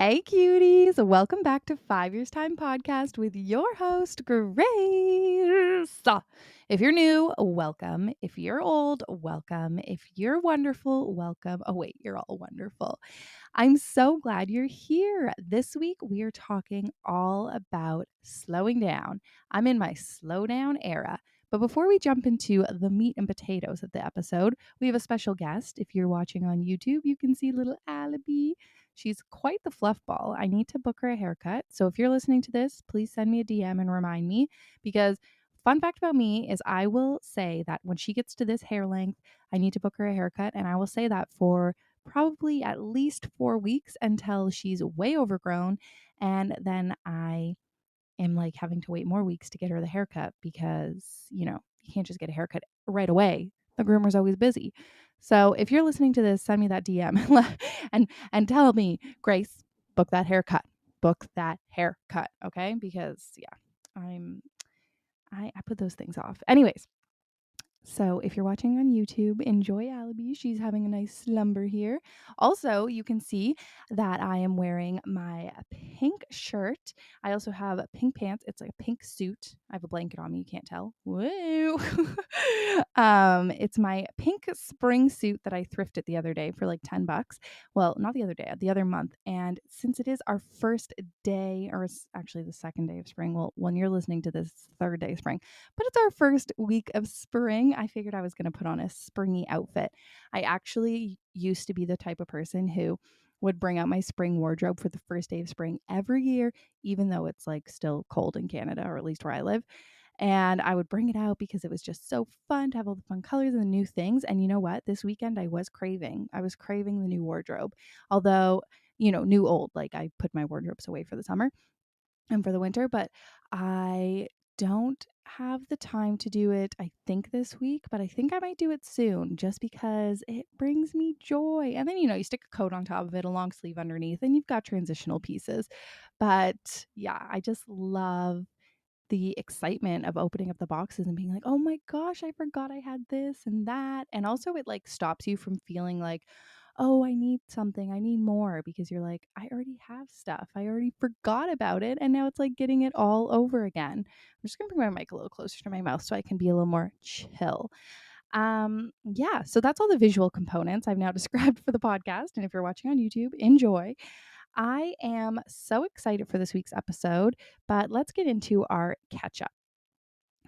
Hey, cuties. Welcome back to 5 Years Time Podcast with your host, Grace. If you're new, welcome. If you're old, welcome. If you're wonderful, welcome. Oh, wait, you're all wonderful. I'm so glad you're here. This week, we are talking all about slowing down. I'm in my slow down era. But before we jump into the meat and potatoes of the episode, we have a special guest. If you're watching on YouTube, you can see little Alibi. She's quite the fluff ball. I need to book her a haircut. So if you're listening to this, please send me a DM and remind me because fun fact about me is I will say that when she gets to this hair length, I need to book her a haircut. And I will say that for probably at least 4 weeks until she's way overgrown. And then I am like having to wait more weeks to get her the haircut because, you can't just get a haircut right away. The groomer's always busy. So if you're listening to this, send me that DM and tell me, Grace, book that haircut. Book that haircut. Okay. Because I put those things off. Anyways, so if you're watching on YouTube, enjoy Alibi. She's having a nice slumber here. Also, you can see that I am wearing my pink shirt. I also have pink pants. It's like a pink suit. I have a blanket on me. You can't tell. Woo! It's my pink spring suit that I thrifted the other day for like $10. Well, not the other day, the other month. And since it is our first day, or it's actually the second day of spring, well, when you're listening to this, third day of spring, but it's our first week of spring. I figured I was going to put on a springy outfit. I actually used to be the type of person who would bring out my spring wardrobe for the first day of spring every year, even though it's like still cold in Canada, or at least where I live. And I would bring it out because it was just so fun to have all the fun colors and the new things. And you know what? This weekend I was craving the new wardrobe. Although, new old, like I put my wardrobes away for the summer and for the winter, but I don't have the time to do it, I think this week, but I think I might do it soon just because it brings me joy. And then, you stick a coat on top of it, a long sleeve underneath, and you've got transitional pieces. But yeah, I just love the excitement of opening up the boxes and being like, "Oh my gosh, I forgot I had this and that." And also it like stops you from feeling like, "Oh, I need something. I need more," because you're like, "I already have stuff. I already forgot about it." And now it's like getting it all over again. I'm just going to bring my mic a little closer to my mouth so I can be a little more chill. Yeah, so that's all the visual components I've now described for the podcast. And if you're watching on YouTube, enjoy. I am so excited for this week's episode, but let's get into our catch up.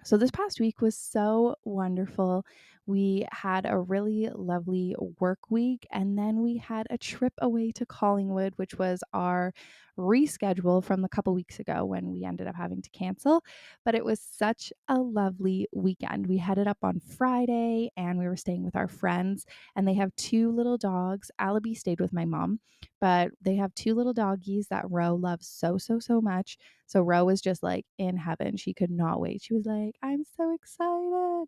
So, this past week was so wonderful. We had a really lovely work week, and then we had a trip away to Collingwood, which was our reschedule from a couple weeks ago when we ended up having to cancel. But it was such a lovely weekend. We headed up on Friday and we were staying with our friends, and they have two little dogs. Alibi stayed with my mom, but they have two little doggies that Ro loves so, so, so much. So Ro was just like in heaven. She could not wait. She was like, "I'm so excited."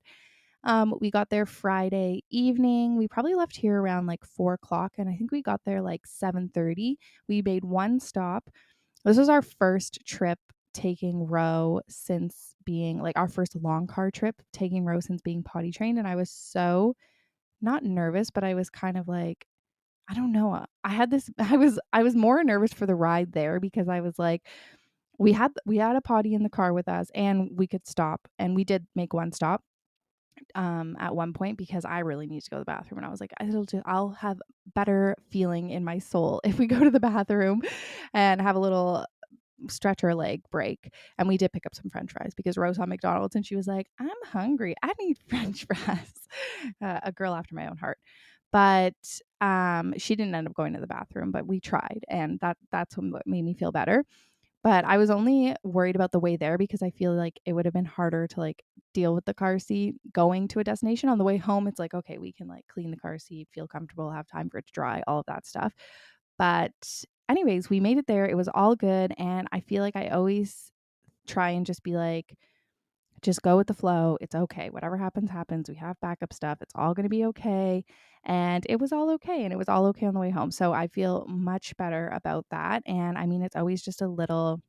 We got there Friday evening. We probably left here around like 4 o'clock, and I think we got there like 7:30. We made one stop. This was our first trip taking Ro since being like our first long car trip taking Ro since being potty trained, and I was so not nervous, but I was kind of like, I don't know. I had this I was more nervous for the ride there because I was like, we had a potty in the car with us and we could stop, and we did make one stop at one point because I really need to go to the bathroom, and I was like, I'll have better feeling in my soul if we go to the bathroom and have a little stretch our leg break. And we did pick up some french fries because Rose on McDonald's and she was like, "I'm hungry, I need french fries." A girl after my own heart. But she didn't end up going to the bathroom, but we tried, and that's what made me feel better. But I was only worried about the way there because I feel like it would have been harder to like deal with the car seat going to a destination. On the way home, it's like, okay, we can like clean the car seat, feel comfortable, have time for it to dry, all of that stuff. But anyways, we made it there. It was all good. And I feel like I always try and just be like, just go with the flow. It's okay. Whatever happens, happens. We have backup stuff. It's all going to be okay. And it was all okay. And it was all okay on the way home. So I feel much better about that. And I mean, it's always just a little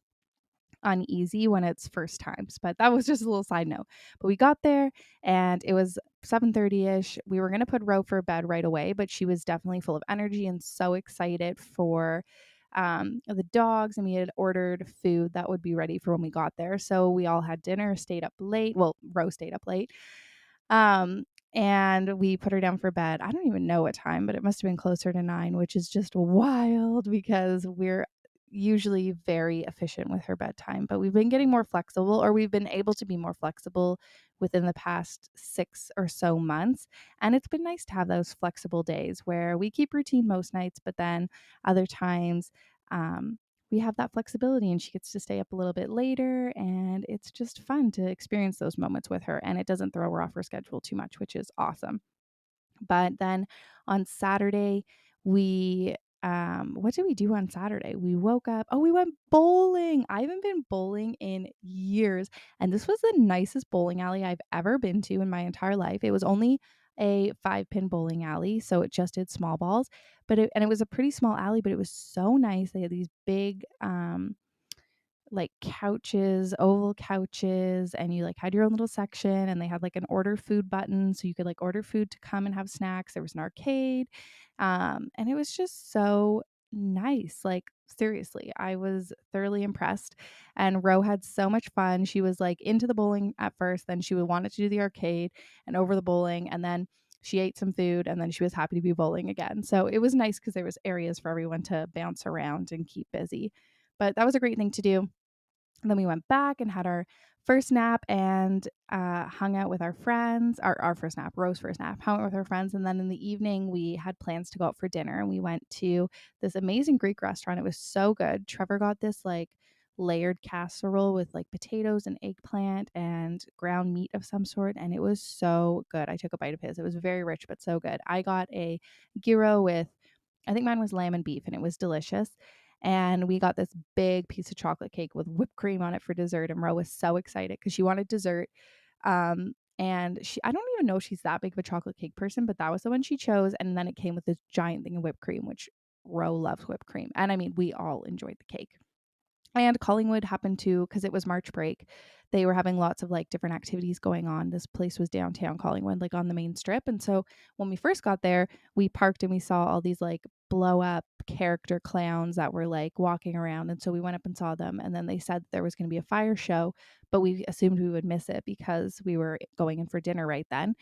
uneasy when it's first times, but that was just a little side note. But we got there and it was 7:30ish. We were going to put Ro for bed right away, but she was definitely full of energy and so excited for the dogs, and we had ordered food that would be ready for when we got there. So we all had dinner, stayed up late. Well, Rose stayed up late. Um, and we put her down for bed. I don't even know what time, but it must have been closer to 9, which is just wild because we're usually very efficient with her bedtime. But we've been getting more flexible, or we've been able to be more flexible within the past 6 or so months. And it's been nice to have those flexible days where we keep routine most nights, but then other times, we have that flexibility and she gets to stay up a little bit later, and it's just fun to experience those moments with her, and it doesn't throw her off her schedule too much, which is awesome. But then on Saturday, we what did we do on Saturday? We woke up. Oh, we went bowling. I haven't been bowling in years, and this was the nicest bowling alley I've ever been to in my entire life. It was only a 5-pin bowling alley, so it just did small balls, but it was a pretty small alley, but it was so nice. They had these big like couches, oval couches, and you like had your own little section, and they had like an order food button so you could like order food to come and have snacks. There was an arcade. And it was just so nice. Like seriously, I was thoroughly impressed. And Ro had so much fun. She was like into the bowling at first, then she would wanted to do the arcade and over the bowling, and then she ate some food, and then she was happy to be bowling again. So it was nice because there was areas for everyone to bounce around and keep busy. But that was a great thing to do. And then we went back and had our first nap and hung out with our friends. Our first nap, Rose's first nap, hung out with our friends. And then in the evening, we had plans to go out for dinner. And we went to this amazing Greek restaurant. It was so good. Trevor got this like layered casserole with like potatoes and eggplant and ground meat of some sort. And it was so good. I took a bite of his. It was very rich, but so good. I got a gyro with, I think mine was lamb and beef, and it was delicious. And we got this big piece of chocolate cake with whipped cream on it for dessert. And Ro was so excited because she wanted dessert. And I don't even know if she's that big of a chocolate cake person, but that was the one she chose. And then it came with this giant thing of whipped cream, which Ro loves whipped cream. And I mean, we all enjoyed the cake. And Collingwood happened to, because it was March break, they were having lots of like different activities going on. This place was downtown Collingwood, like on the main strip. And so when we first got there, we parked and we saw all these like blow up character clowns that were like walking around. And so we went up and saw them. And then they said there was going to be a fire show, but we assumed we would miss it because we were going in for dinner right then.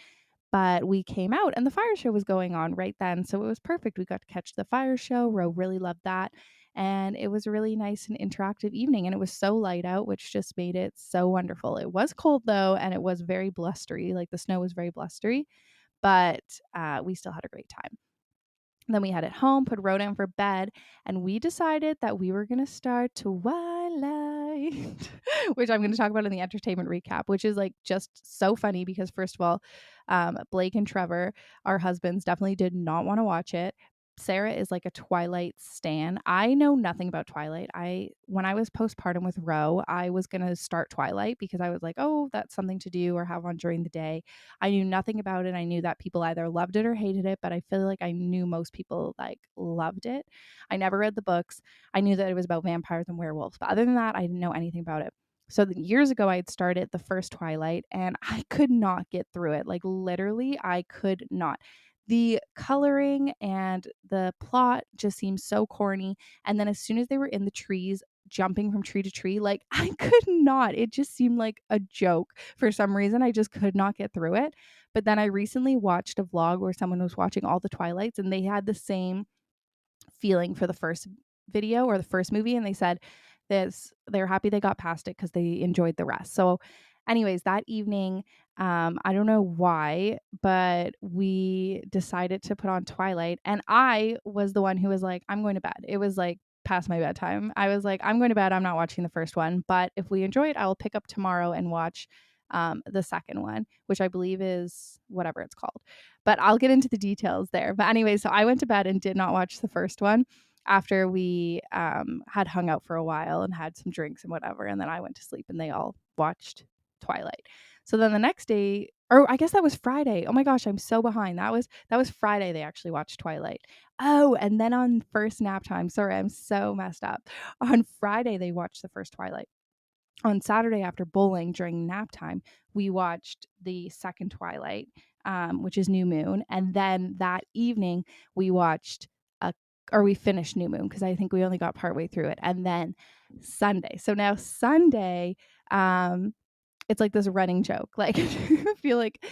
But we came out and the fire show was going on right then. So it was perfect. We got to catch the fire show. Ro really loved that. And it was a really nice and interactive evening. And it was so light out, which just made it so wonderful. It was cold though, and it was very blustery. Like the snow was very blustery, but we still had a great time. Then we headed home, put Ro down for bed, and we decided that we were going to start Twilight, which I'm going to talk about in the entertainment recap, which is like just so funny because, first of all, Blake and Trevor, our husbands, definitely did not want to watch it. Sarah is like a Twilight stan. I know nothing about Twilight. When I was postpartum with Ro, I was going to start Twilight because I was like, oh, that's something to do or have on during the day. I knew nothing about it. I knew that people either loved it or hated it, but I feel like I knew most people like loved it. I never read the books. I knew that it was about vampires and werewolves, but other than that, I didn't know anything about it. So years ago, I had started the first Twilight and I could not get through it. Like literally, I could not. The coloring and the plot just seemed so corny. And then as soon as they were in the trees, jumping from tree to tree, like I could not. It just seemed like a joke. For some reason, I just could not get through it. But then I recently watched a vlog where someone was watching all the Twilights and they had the same feeling for the first video or the first movie, and they said this they're happy they got past it because they enjoyed the rest. So anyways, that evening, I don't know why, but we decided to put on Twilight, and I was the one who was like, I'm going to bed. It was like past my bedtime. I was like, I'm going to bed. I'm not watching the first one, but if we enjoy it, I will pick up tomorrow and watch the second one, which I believe is whatever it's called. But I'll get into the details there. But anyway, so I went to bed and did not watch the first one after we had hung out for a while and had some drinks and whatever. And then I went to sleep and they all watched Twilight. So then the next day, or I guess that was Friday. Oh my gosh, I'm so behind. That was Friday they actually watched Twilight. Oh, and then on first nap time, sorry, I'm so messed up. On Friday they watched the first Twilight. On Saturday after bowling during nap time, we watched the second Twilight, which is New Moon. And then that evening, we watched a or we finished New Moon because I think we only got partway through it. And then Sunday. So now Sunday, it's like this running joke. Like, I feel like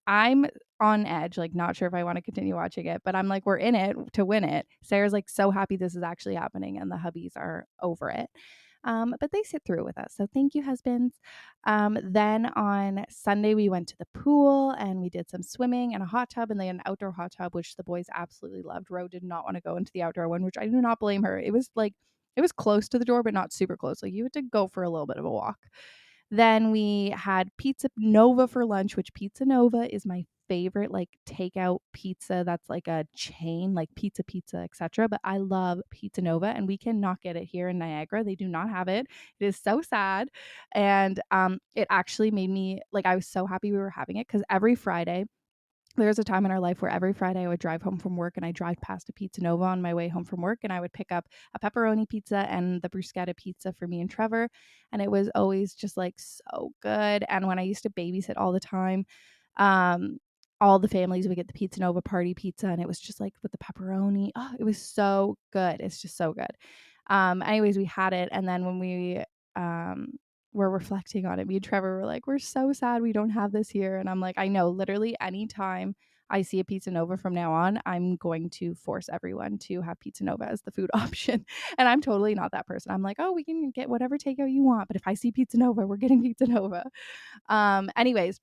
I'm on edge, like, not sure if I want to continue watching it, but I'm like, we're in it to win it. Sarah's like so happy this is actually happening, and the hubbies are over it. But they sit through with us. So thank you, husbands. Then on Sunday, we went to the pool and we did some swimming and a hot tub, and they had an outdoor hot tub, which the boys absolutely loved. Ro did not want to go into the outdoor one, which I do not blame her. It was close to the door, but not super close. Like, you had to go for a little bit of a walk. Then we had Pizza Nova for lunch, which Pizza Nova is my favorite, like, takeout pizza that's like a chain, like Pizza, etc. But I love Pizza Nova, and we cannot get it here in Niagara. They do not have it. It is so sad. And it actually made me, like, I was so happy we were having it because every Friday, there's a time in our life where every Friday I would drive home from work and I drive past a Pizza Nova on my way home from work, and I would pick up a pepperoni pizza and the bruschetta pizza for me and Trevor. And it was always just like so good. And when I used to babysit all the time, um, all the families would get the Pizza Nova party pizza, and it was just like with the pepperoni. Oh, it was so good. It's just so good. Anyways, we had it, and then when we um were reflecting on it, me and Trevor were like, we're so sad we don't have this here. And I'm like, I know, literally anytime I see a Pizza Nova from now on, I'm going to force everyone to have Pizza Nova as the food option. And I'm totally not that person. I'm like, oh, we can get whatever takeout you want, but if I see Pizza Nova, we're getting Pizza Nova. Anyways,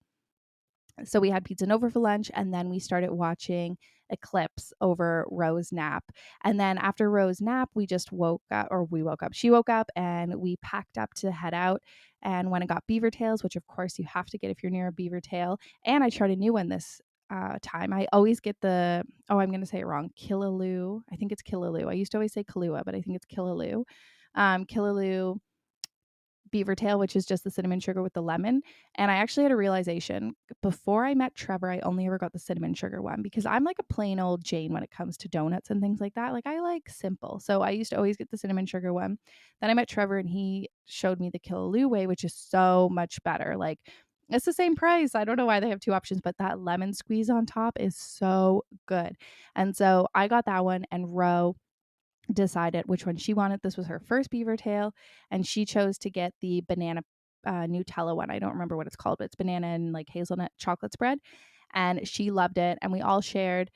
so we had Pizza Nova for lunch, and then we started watching Eclipse over Rose nap. And then after Rose nap, we just woke up, or we woke up. She woke up, and we packed up to head out and went and got beaver tails, which of course you have to get if you're near a beaver tail. And I tried a new one this time. I always get the, oh, I'm going to say it wrong, Killaloo. I think it's Killaloo. I used to always say Kahlua, but I think it's Killaloo. Killaloo beaver tail, which is just the cinnamon sugar with the lemon. And I actually had a realization before I met Trevor. I only ever got the cinnamon sugar one because I'm like a plain old Jane when it comes to donuts and things like that. Like, I like simple. So I used to always get the cinnamon sugar one. Then I met Trevor and he showed me the Killaloo way, which is so much better. Like, it's the same price. I don't know why they have two options, but that lemon squeeze on top is so good. And so I got that one, and Ro decided which one she wanted. This was her first beaver tail, and she chose to get the banana Nutella one. I don't remember what it's called, but it's banana and like hazelnut chocolate spread. And she loved it. And we all shared.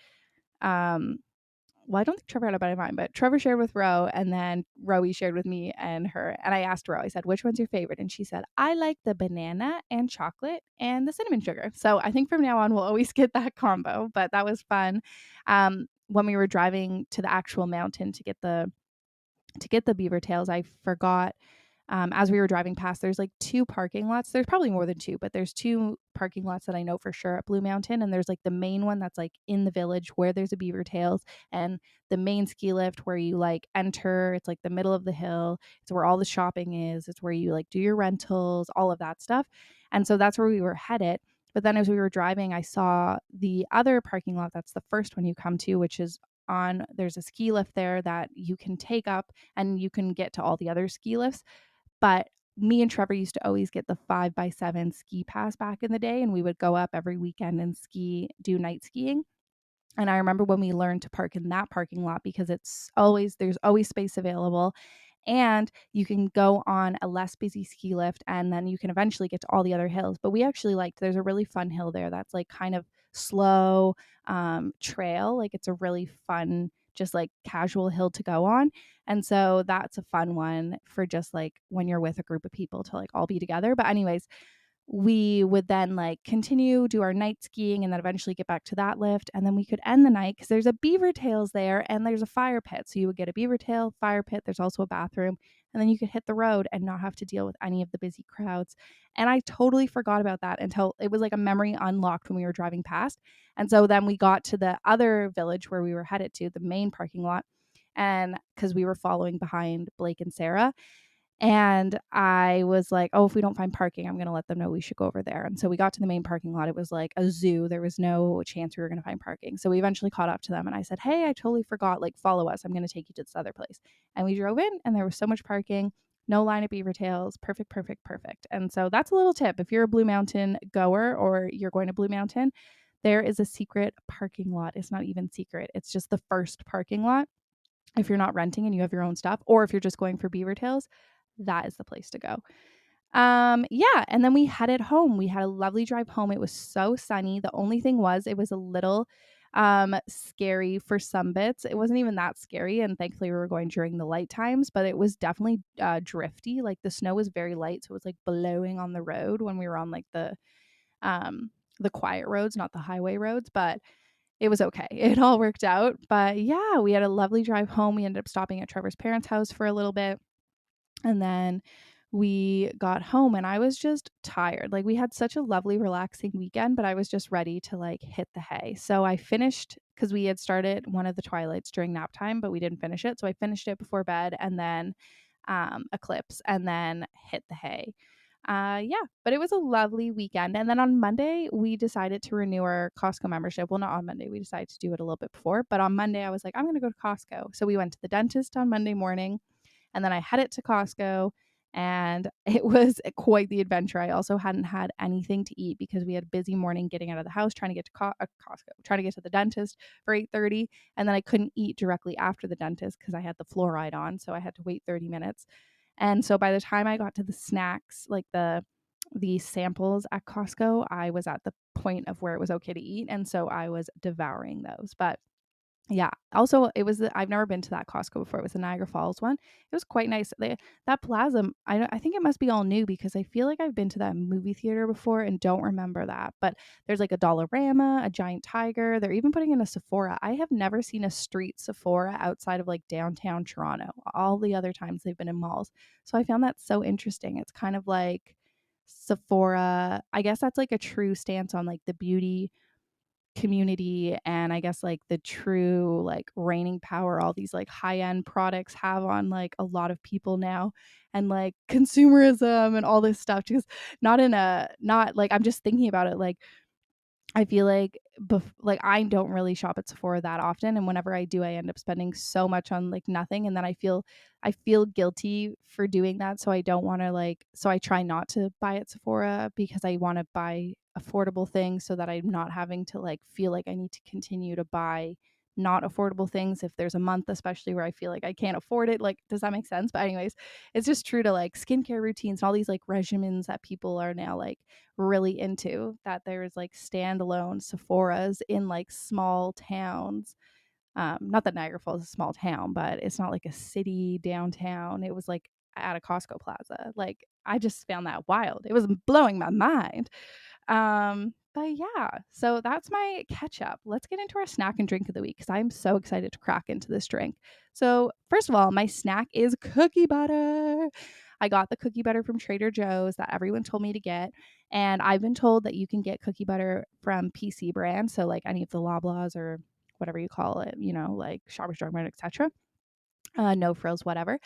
Well, I don't think Trevor had a bite of mine, but Trevor shared with Ro, and then Roe shared with me and her. And I asked Ro, I said, which one's your favorite? And she said, I like the banana and chocolate and the cinnamon sugar. So I think from now on, we'll always get that combo, but that was fun. When we were driving to the actual mountain to get the beaver tails, I forgot, as we were driving past, there's like two parking lots. There's probably more than two, but there's two parking lots that I know for sure at Blue Mountain. And there's like the main one that's like in the village where there's a beaver tails, and the main ski lift where you like enter. It's like the middle of the hill. It's where all the shopping is. It's where you like do your rentals, all of that stuff. And so that's where we were headed. But then as we were driving, I saw the other parking lot. That's the first one you come to, which is there's a ski lift there that you can take up, and you can get to all the other ski lifts. But me and Trevor used to always get the 5x7 ski pass back in the day, and we would go up every weekend and do night skiing. And I remember when we learned to park in that parking lot because there's always space available, and you can go on a less busy ski lift, and then you can eventually get to all the other hills. But we actually there's a really fun hill there that's like kind of slow trail. Like, it's a really fun, just like casual hill to go on. And so that's a fun one for just like when you're with a group of people to like all be together. But anyways, we would then like continue, do our night skiing, and then eventually get back to that lift. And then we could end the night because there's a beaver tails there and there's a fire pit. So you would get a beaver tail, fire pit. There's also a bathroom. And then you could hit the road and not have to deal with any of the busy crowds. And I totally forgot about that until it was like a memory unlocked when we were driving past. And so then we got to the other village where we were headed to, the main parking lot. And because we were following behind Blake and Sarah. And I was like, oh, if we don't find parking, I'm going to let them know we should go over there. And so we got to the main parking lot. It was like a zoo. There was no chance we were going to find parking. So we eventually caught up to them, and I said, hey, I totally forgot. Like, follow us. I'm going to take you to this other place. And we drove in, and there was so much parking, no line of beaver tails. Perfect, perfect, perfect. And so that's a little tip. If you're a Blue Mountain goer or you're going to Blue Mountain, there is a secret parking lot. It's not even secret. It's just the first parking lot. if you're not renting and you have your own stuff, or if you're just going for beaver tails, that is the place to go. Yeah, and then we headed home. We had a lovely drive home. It was so sunny. The only thing was it was a little scary for some bits. It wasn't even that scary, and thankfully we were going during the light times, but it was definitely drifty. Like the snow was very light, so it was like blowing on the road when we were on like the quiet roads, not the highway roads, but it was okay. It all worked out. But yeah, we had a lovely drive home. We ended up stopping at Trevor's parents' house for a little bit. And then we got home and I was just tired. Like we had such a lovely, relaxing weekend, but I was just ready to like hit the hay. So I finished because we had started one of the Twilights during nap time, but we didn't finish it. So I finished it before bed and then Eclipse and then hit the hay. Yeah, but it was a lovely weekend. And then on Monday, we decided to renew our Costco membership. Well, not on Monday. We decided to do it a little bit before, but on Monday, I was like, I'm going to go to Costco. So we went to the dentist on Monday morning and then I headed to Costco and it was quite the adventure. I also hadn't had anything to eat because we had a busy morning getting out of the house, trying to get to Costco, trying to get to the dentist for 8:30, and then I couldn't eat directly after the dentist because I had the fluoride on, so I had to wait 30 minutes. And so by the time I got to the snacks, like the samples at Costco, I was at the point of where it was okay to eat, and so I was devouring those. But yeah. Also, I've never been to that Costco before. It was the Niagara Falls one. It was quite nice. That plaza, I think it must be all new because I feel like I've been to that movie theater before and don't remember that. But there's like a Dollarama, a giant tiger. They're even putting in a Sephora. I have never seen a street Sephora outside of like downtown Toronto. All the other times they've been in malls. So I found that so interesting. It's kind of like Sephora. I guess that's like a true stance on like the beauty community and I guess like the true like reigning power all these like high-end products have on like a lot of people now and like consumerism and all this stuff just not like I'm just thinking about it like I feel like like I don't really shop at Sephora that often and whenever I do I end up spending so much on like nothing and then I feel guilty for doing that so I don't want to like so I try not to buy at Sephora because I want to buy affordable things so that I'm not having to like feel like I need to continue to buy not affordable things if there's a month especially where I feel like I can't afford it like does that make sense but anyways it's just true to like skincare routines and all these like regimens that people are now like really into that there's like standalone Sephoras in like small towns. Not that Niagara Falls is a small town, but it's not like a city downtown. It was like at a Costco plaza. Like I just found that wild. It was blowing my mind. But yeah, so that's my catch up. Let's get into our snack and drink of the week because I'm so excited to crack into this drink. So, first of all, my snack is cookie butter. I got the cookie butter from Trader Joe's that everyone told me to get. And I've been told that you can get cookie butter from PC brand. So, like any of the Loblaws or whatever you call it, like Shoppers Drug Mart, etc. No frills, whatever.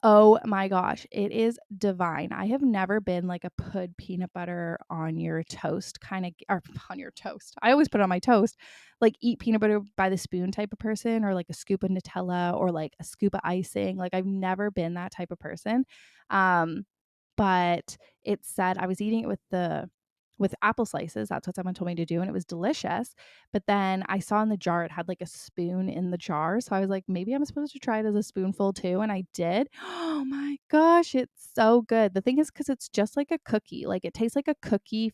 Oh my gosh, it is divine. I have never been like a put peanut butter on your toast kind of or on your toast. I always put it on my toast. Like eat peanut butter by the spoon type of person or like a scoop of Nutella or like a scoop of icing. Like I've never been that type of person. Um but it said I was eating it with apple slices. That's what someone told me to do and it was delicious. But then I saw in the jar it had like a spoon in the jar. So I was like, maybe I'm supposed to try it as a spoonful too. And I did. Oh my gosh, it's so good. The thing is, because it's just like a cookie. Like it tastes like a cookie.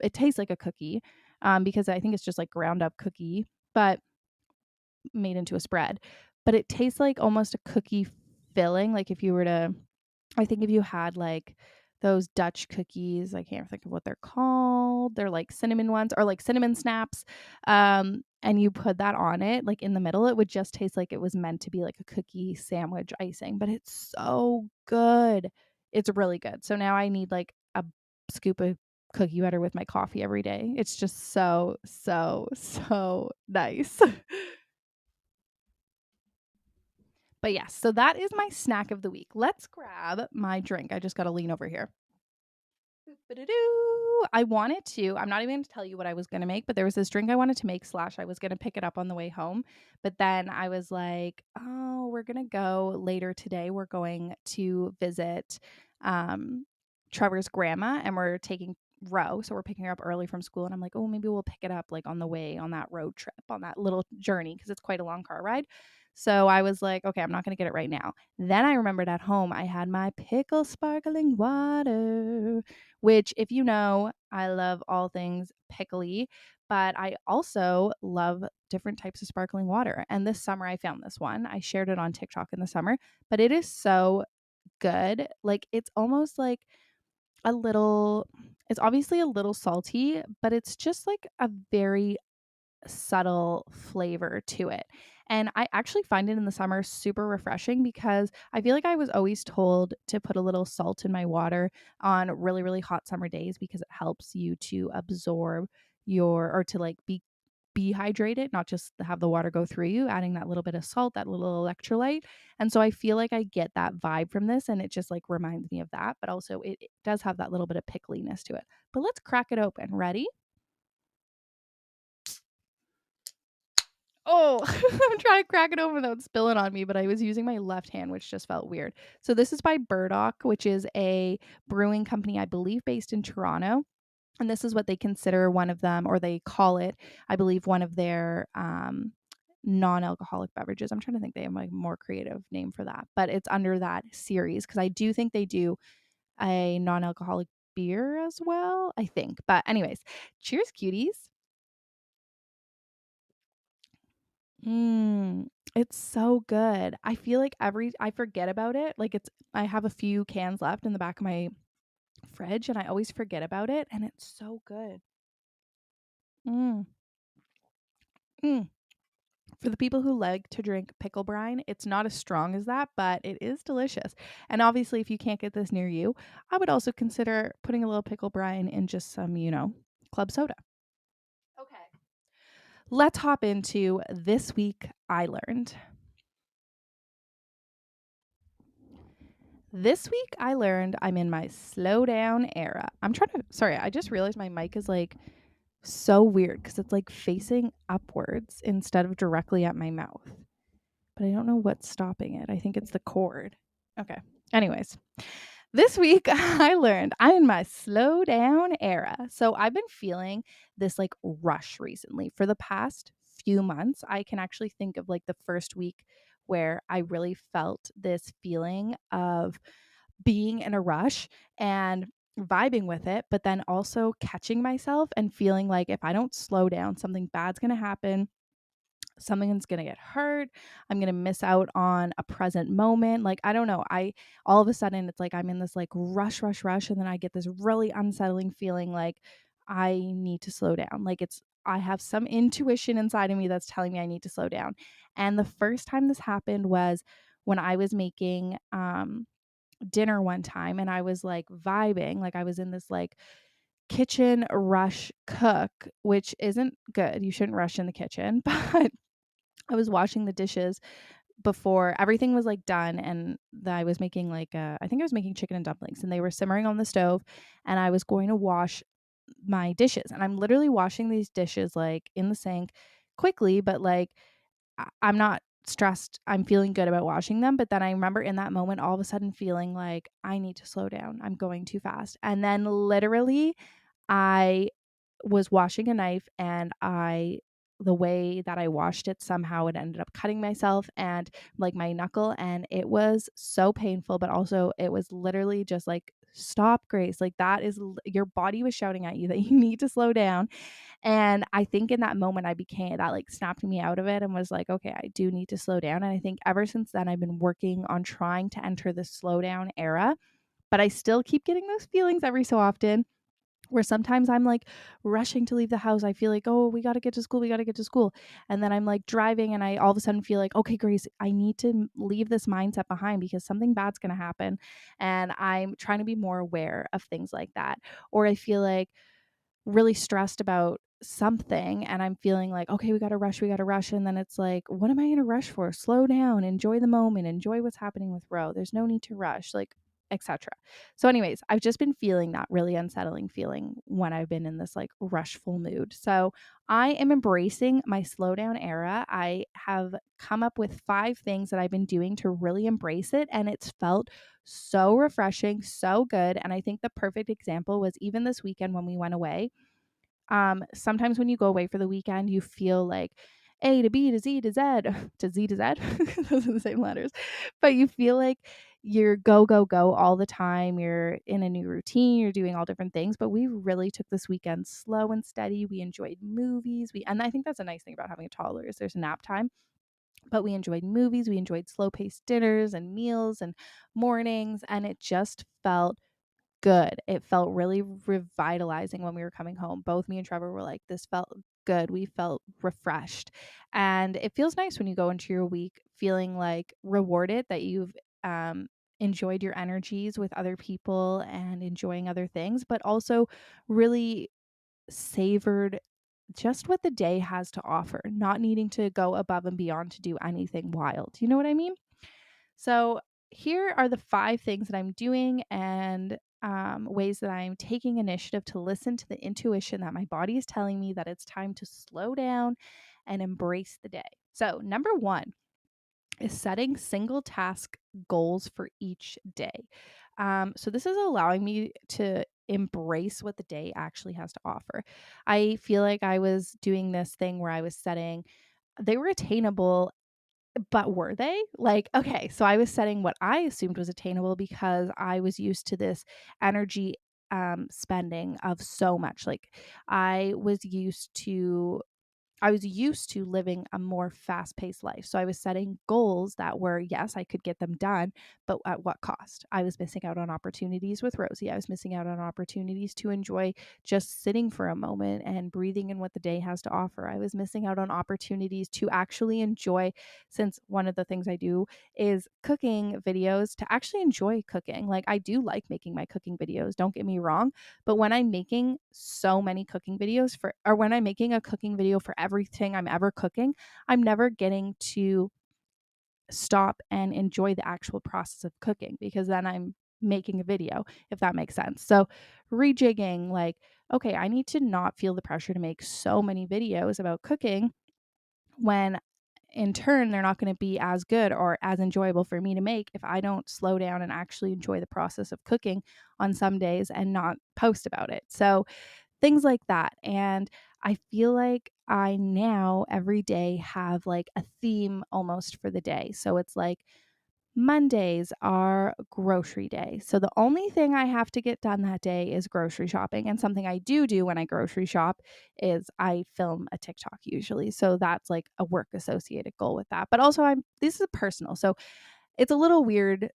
It tastes like a cookie because I think it's just like ground up cookie, but made into a spread. But it tastes like almost a cookie filling. Like if you were to I think if you had like those Dutch cookies, I can't think of what they're called. They're like cinnamon ones or like cinnamon snaps. And you put that on it, like in the middle, it would just taste like it was meant to be like a cookie sandwich icing, but it's so good. It's really good. So now I need like a scoop of cookie butter with my coffee every day. It's just so, so, so nice. But yes, so that is my snack of the week. Let's grab my drink. I just got to lean over here. I wanted to, I'm not even going to tell you what I was going to make, but there was this drink I wanted to make slash I was going to pick it up on the way home. But then I was like, oh, we're going to go later today. We're going to visit Trevor's grandma and we're taking Row. So we're picking her up early from school. And I'm like, oh, maybe we'll pick it up like on the way on that road trip, on that little journey, because it's quite a long car ride. So I was like, okay, I'm not going to get it right now. Then I remembered at home I had my pickle sparkling water, which, if you know, I love all things pickly, but I also love different types of sparkling water. And this summer I found this one. I shared it on TikTok in the summer, but it is so good. Like, it's almost like a little, it's obviously a little salty, but it's just like a very subtle flavor to it. And I actually find it in the summer super refreshing because I feel like I was always told to put a little salt in my water on really, really hot summer days because it helps you to absorb or to like be hydrated, not just have the water go through you, adding that little bit of salt, that little electrolyte. And so I feel like I get that vibe from this, and it just like reminds me of that. But also, it does have that little bit of pickliness to it. But let's crack it open. Ready? Oh, I'm trying to crack it open without spilling on me, but I was using my left hand, which just felt weird. So this is by Burdock, which is a brewing company, I believe, based in Toronto. And this is what they consider one of them, or they call it, I believe, one of their non-alcoholic beverages. I'm trying to think they have a more creative name for that, but it's under that series because I do think they do a non-alcoholic beer as well, I think. But anyways, cheers, cuties. Mm, it's so good. I feel like I forget about it. Like, I have a few cans left in the back of my fridge and I always forget about it, and it's so good. Mm, mm. For the people who like to drink pickle brine, it's not as strong as that, but it is delicious. And obviously, if you can't get this near you, I would also consider putting a little pickle brine in just some, club soda. Okay. Let's hop into this week I learned. This week I learned I'm in my slow down era. Sorry, I just realized my mic is like so weird because it's like facing upwards instead of directly at my mouth. But I don't know what's stopping it. I think it's the cord. Okay. Anyways, this week I learned I'm in my slow down era. So I've been feeling this like rush recently for the past few months. I can actually think of like the first week where I really felt this feeling of being in a rush and vibing with it, but then also catching myself and feeling like if I don't slow down, something bad's going to happen. Something's going to get hurt. I'm going to miss out on a present moment. Like, I don't know. All of a sudden, it's like I'm in this like rush, rush, rush. And then I get this really unsettling feeling like I need to slow down. I have some intuition inside of me that's telling me I need to slow down. And the first time this happened was when I was making dinner one time and I was like vibing, like I was in this like kitchen rush cook, which isn't good. You shouldn't rush in the kitchen, but I was washing the dishes before everything was like done, and I was making like I think I was making chicken and dumplings, and they were simmering on the stove, and I was going to wash my dishes, and I'm literally washing these dishes like in the sink quickly, but like I'm not stressed. I'm feeling good about washing them. But then I remember in that moment, all of a sudden feeling like I need to slow down. I'm going too fast. And then literally, I was washing a knife and the way that I washed it, somehow it ended up cutting myself and like my knuckle. And it was so painful, but also it was literally just like, stop, Grace. Like, your body was shouting at you that you need to slow down. And I think in that moment, that like snapped me out of it and was like, okay, I do need to slow down. And I think ever since then, I've been working on trying to enter the slow down era, but I still keep getting those feelings every so often where sometimes I'm like rushing to leave the house. I feel like, oh, we got to get to school. We got to get to school. And then I'm like driving and I all of a sudden feel like, okay, Grace, I need to leave this mindset behind because something bad's going to happen. And I'm trying to be more aware of things like that. Or I feel like really stressed about something and I'm feeling like, okay, we got to rush. And then it's like, what am I in a rush for? Slow down, enjoy the moment, enjoy what's happening with Ro. There's no need to rush, like, etc. So, anyways, I've just been feeling that really unsettling feeling when I've been in this like rushful mood. So, I am embracing my slow down era. I have come up with 5 things that I've been doing to really embrace it, and it's felt so refreshing, so good. And I think the perfect example was even this weekend when we went away. Sometimes when you go away for the weekend, you feel like A to B to Z to Z to Z to Z. Those are the same letters. But you feel like you're go, go, go all the time. You're in a new routine. You're doing all different things. But we really took this weekend slow and steady. We enjoyed movies. And I think that's a nice thing about having a toddler is there's nap time. But we enjoyed movies. We enjoyed slow paced dinners and meals and mornings. And it just felt good. It felt really revitalizing when we were coming home. Both me and Trevor were like, this felt good. We felt refreshed. And it feels nice when you go into your week feeling like rewarded that you've um, enjoyed your energies with other people and enjoying other things, but also really savored just what the day has to offer, not needing to go above and beyond to do anything wild. You know what I mean? So, here are the 5 things that I'm doing and ways that I'm taking initiative to listen to the intuition that my body is telling me that it's time to slow down and embrace the day. So, number 1 is setting single task goals for each day. So, this is allowing me to embrace what the day actually has to offer. I feel like I was doing this thing where I was setting, they were attainable, but were they? Like, okay, so I was setting what I assumed was attainable because I was used to this energy spending of so much. Like I was used to I was used to living a more fast paced life. So I was setting goals that were, yes, I could get them done, but at what cost? I was missing out on opportunities with Rosie. I was missing out on opportunities to enjoy just sitting for a moment and breathing in what the day has to offer. I was missing out on opportunities to actually enjoy, since one of the things I do is cooking videos, to actually enjoy cooking. Like I do like making my cooking videos, don't get me wrong. But when I'm making so many cooking videos or when I'm making a cooking video for everything I'm ever cooking, I'm never getting to stop and enjoy the actual process of cooking because then I'm making a video, if that makes sense. So, rejigging, like, okay, I need to not feel the pressure to make so many videos about cooking when in turn they're not going to be as good or as enjoyable for me to make if I don't slow down and actually enjoy the process of cooking on some days and not post about it. So things like that. And I feel like I now every day have like a theme almost for the day. So it's like Mondays are grocery day. So the only thing I have to get done that day is grocery shopping. And something I do when I grocery shop is I film a TikTok usually. So that's like a work associated goal with that. But also this is personal. So it's a little weird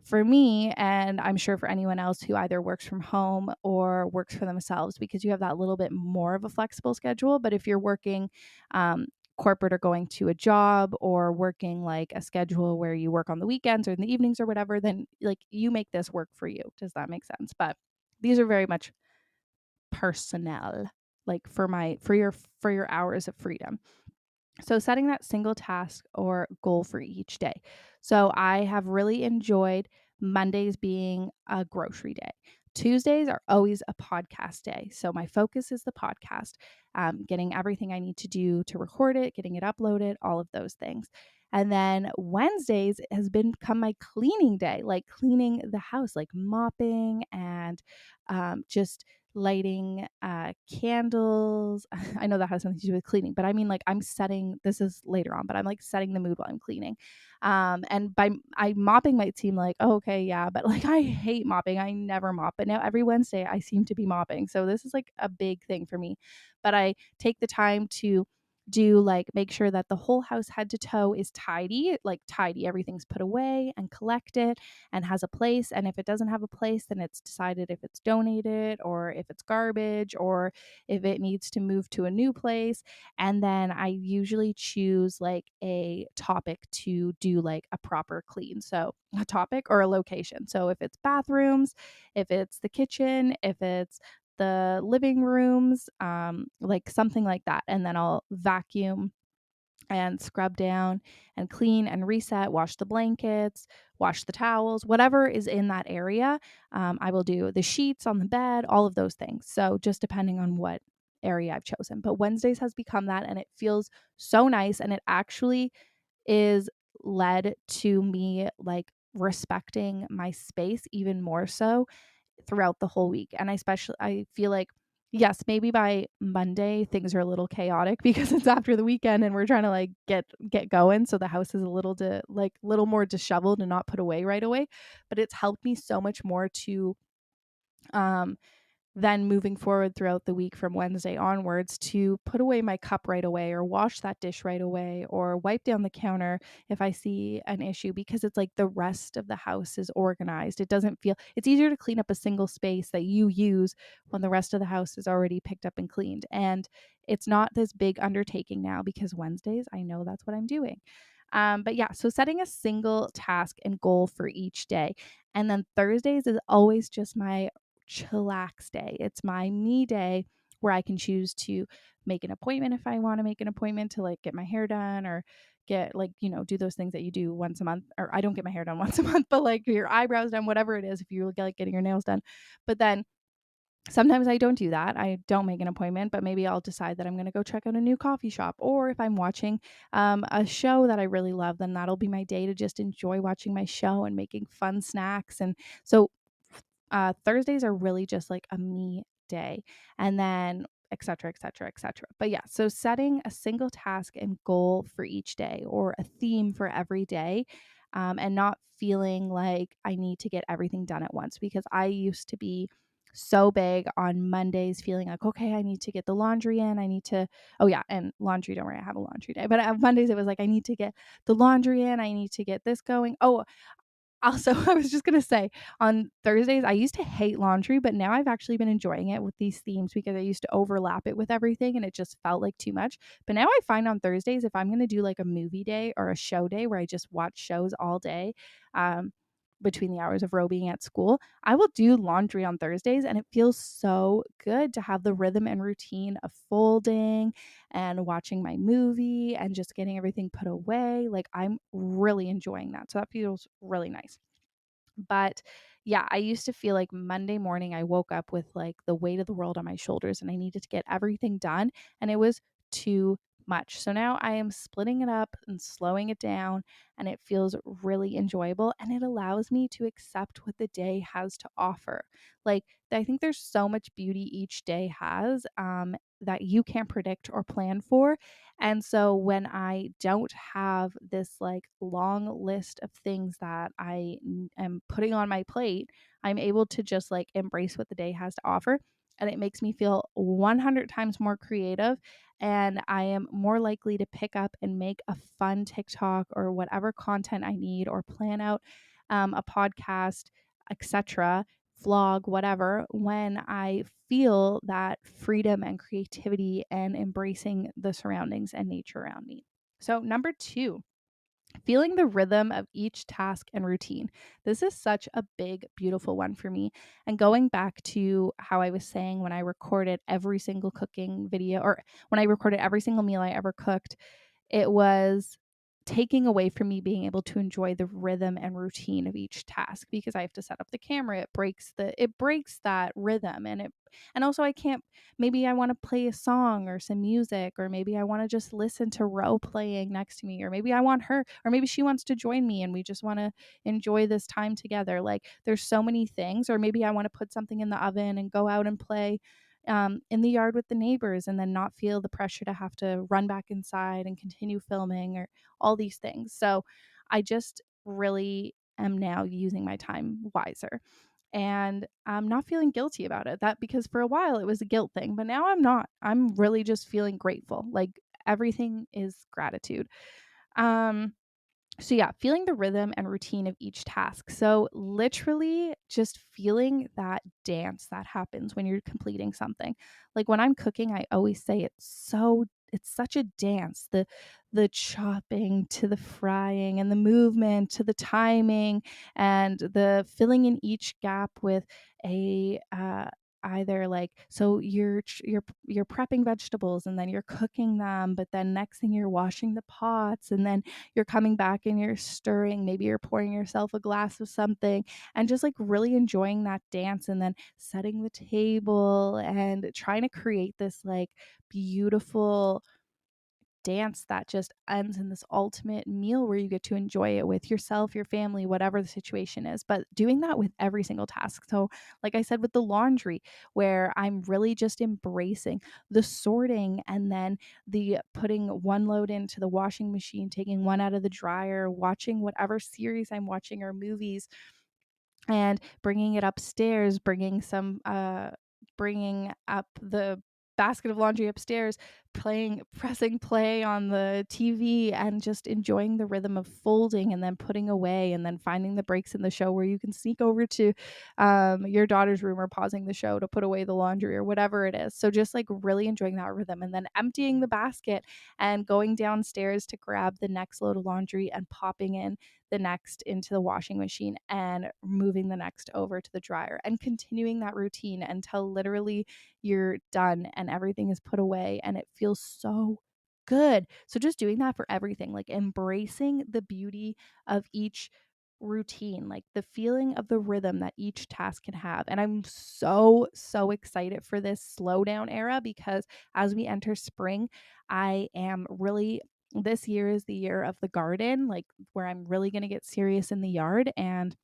for me, and I'm sure for anyone else who either works from home or works for themselves, because you have that little bit more of a flexible schedule. But if you're working corporate or going to a job or working like a schedule where you work on the weekends or in the evenings or whatever, then like you make this work for you. Does that make sense? But these are very much personnel, like for your hours of freedom. So, setting that single task or goal for each day. So, I have really enjoyed Mondays being a grocery day. Tuesdays are always a podcast day. So, my focus is the podcast, getting everything I need to do to record it, getting it uploaded, all of those things. And then Wednesdays has become my cleaning day, like cleaning the house, like mopping and just lighting candles. I know that has something to do with cleaning, but I mean, like, I'm setting, this is later on, but I'm like setting the mood while I'm cleaning. And by I mopping might seem like, oh, okay, yeah, but like I hate mopping. I never mop, but now every Wednesday I seem to be mopping. So this is like a big thing for me. But I take the time to do like make sure that the whole house head to toe is tidy, like tidy, everything's put away and collected and has a place. And if it doesn't have a place, then it's decided if it's donated or if it's garbage or if it needs to move to a new place. And then I usually choose like a topic to do like a proper clean. So a topic or a location. So if it's bathrooms, if it's the kitchen, if it's the living rooms, like something like that. And then I'll vacuum and scrub down and clean and reset, wash the blankets, wash the towels, whatever is in that area. I will do the sheets on the bed, all of those things. So just depending on what area I've chosen. But Wednesdays has become that, and it feels so nice. And it actually is led to me like respecting my space even more so throughout the whole week. And I feel like yes, maybe by Monday things are a little chaotic because it's after the weekend and we're trying to like get going, so the house is a little more disheveled and not put away right away. But it's helped me so much more to um then moving forward throughout the week from Wednesday onwards to put away my cup right away or wash that dish right away or wipe down the counter if I see an issue, because it's like the rest of the house is organized. It doesn't feel, it's easier to clean up a single space that you use when the rest of the house is already picked up and cleaned. And it's not this big undertaking now because Wednesdays, I know that's what I'm doing. But yeah, so setting a single task and goal for each day. And then Thursdays is always just my chillax day. It's my me day where I can choose to make an appointment if I want to make an appointment to like get my hair done or get like, do those things that you do once a month. Or I don't get my hair done once a month, but like your eyebrows done, whatever it is, if you like getting your nails done. But then sometimes I don't do that. I don't make an appointment, but maybe I'll decide that I'm going to go check out a new coffee shop. Or if I'm watching a show that I really love, then that'll be my day to just enjoy watching my show and making fun snacks. And so Thursdays are really just like a me day, and then et cetera, et cetera, et cetera. But yeah, so setting a single task and goal for each day or a theme for every day, and not feeling like I need to get everything done at once, because I used to be so big on Mondays feeling like, okay, I need to get the laundry in. I need to, oh yeah, and laundry, don't worry, I have a laundry day. But on Mondays, it was like, I need to get the laundry in. I need to get this going. Oh, also, I was just gonna say, on Thursdays, I used to hate laundry, but now I've actually been enjoying it with these themes because I used to overlap it with everything and it just felt like too much. But now I find on Thursdays, if I'm gonna do like a movie day or a show day where I just watch shows all day, um, between the hours of Ro being at school, I will do laundry on Thursdays, and it feels so good to have the rhythm and routine of folding and watching my movie and just getting everything put away. Like, I'm really enjoying that. So that feels really nice. But yeah, I used to feel like Monday morning I woke up with like the weight of the world on my shoulders and I needed to get everything done, and it was too much. So now I am splitting it up and slowing it down, and it feels really enjoyable, and it allows me to accept what the day has to offer. Like, I think there's so much beauty each day has, that you can't predict or plan for. And so when I don't have this like long list of things that am putting on my plate, I'm able to just like embrace what the day has to offer. And it makes me feel 100 times more creative. And I am more likely to pick up and make a fun TikTok or whatever content I need, or plan out a podcast, etc., vlog, whatever, when I feel that freedom and creativity and embracing the surroundings and nature around me. So, number two, feeling the rhythm of each task and routine. This is such a big, beautiful one for me. And going back to how I was saying, when I recorded every single cooking video, or when I recorded every single meal I ever cooked, it was taking away from me being able to enjoy the rhythm and routine of each task, because I have to set up the camera. It breaks that rhythm, and also I can't, maybe I want to play a song or some music, or maybe I want to just listen to Ro playing next to me, or maybe I want her, or maybe she wants to join me and we just want to enjoy this time together. Like, there's so many things. Or maybe I want to put something in the oven and go out and play in the yard with the neighbors, and then not feel the pressure to have to run back inside and continue filming, or all these things. So I just really am now using my time wiser, and I'm not feeling guilty about it. That, because for a while it was a guilt thing, but now I'm not. I'm really just feeling grateful. Like, everything is gratitude. Um so yeah, feeling the rhythm and routine of each task. So literally just feeling that dance that happens when you're completing something. Like, when I'm cooking, I always say it's such a dance. The chopping to the frying, and the movement to the timing, and the filling in each gap with a either like, so you're prepping vegetables and then you're cooking them, but then next thing you're washing the pots, and then you're coming back and you're stirring, maybe you're pouring yourself a glass of something, and just like really enjoying that dance, and then setting the table and trying to create this like beautiful dance that just ends in this ultimate meal where you get to enjoy it with yourself, your family, whatever the situation is. But doing that with every single task. So, like I said, with the laundry, where I'm really just embracing the sorting and then the putting one load into the washing machine, taking one out of the dryer, watching whatever series I'm watching or movies, and bringing it upstairs, bringing up the basket of laundry upstairs, pressing play on the TV, and just enjoying the rhythm of folding and then putting away, and then finding the breaks in the show where you can sneak over to your daughter's room or pausing the show to put away the laundry or whatever it is. So just like really enjoying that rhythm, and then emptying the basket and going downstairs to grab the next load of laundry and popping in the next into the washing machine and moving the next over to the dryer, and continuing that routine until literally you're done and everything is put away and it feels so good. So just doing that for everything, like embracing the beauty of each routine, like the feeling of the rhythm that each task can have. And I'm so excited for this slowdown era, because as we enter spring, I am really, this year is the year of the garden, like where I'm really going to get serious in the yard. And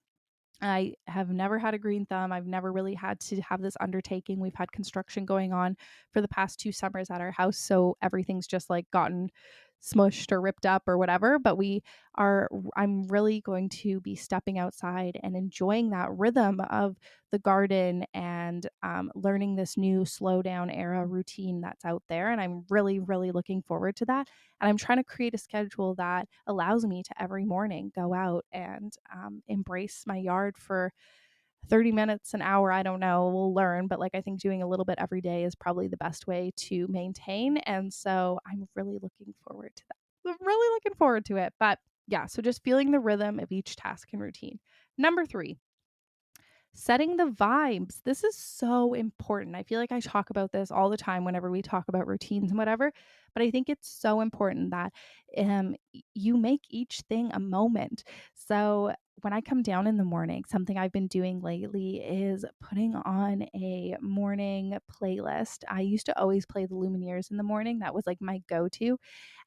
I have never had a green thumb. I've never really had to have this undertaking. We've had construction going on for the past 2 summers at our house, so everything's just like gotten smushed or ripped up or whatever, but I'm really going to be stepping outside and enjoying that rhythm of the garden, and learning this new slow down era routine that's out there, and I'm really looking forward to that. And I'm trying to create a schedule that allows me to every morning go out and embrace my yard for 30 minutes, an hour. I don't know. We'll learn. But like, I think doing a little bit every day is probably the best way to maintain. And so I'm really looking forward to that. I'm really looking forward to it. But yeah, so just feeling the rhythm of each task and routine. Number 3, setting the vibes. This is so important. I feel like I talk about this all the time whenever we talk about routines and whatever, but I think it's so important that you make each thing a moment. So when I come down in the morning, something I've been doing lately is putting on a morning playlist. I used to always play the Lumineers in the morning. That was like my go-to.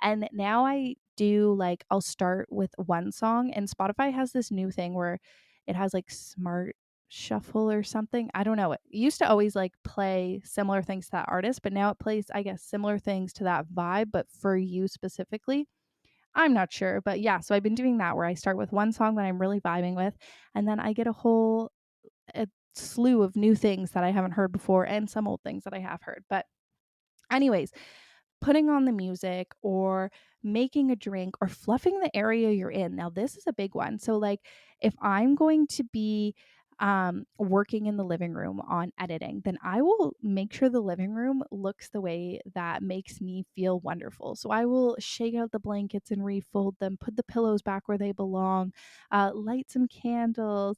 And now I do, like, I'll start with one song, and Spotify has this new thing where it has like smart shuffle or something. I don't know. It used to always like play similar things to that artist, but now it plays, I guess, similar things to that vibe, but for you specifically. I'm not sure. But yeah, so I've been doing that where I start with one song that I'm really vibing with, and then I get a slew of new things that I haven't heard before and some old things that I have heard. But anyways, putting on the music or making a drink or fluffing the area you're in. Now, this is a big one. So, like, if I'm going to be working in the living room on editing, then I will make sure the living room looks the way that makes me feel wonderful. So I will shake out the blankets and refold them, put the pillows back where they belong, light some candles.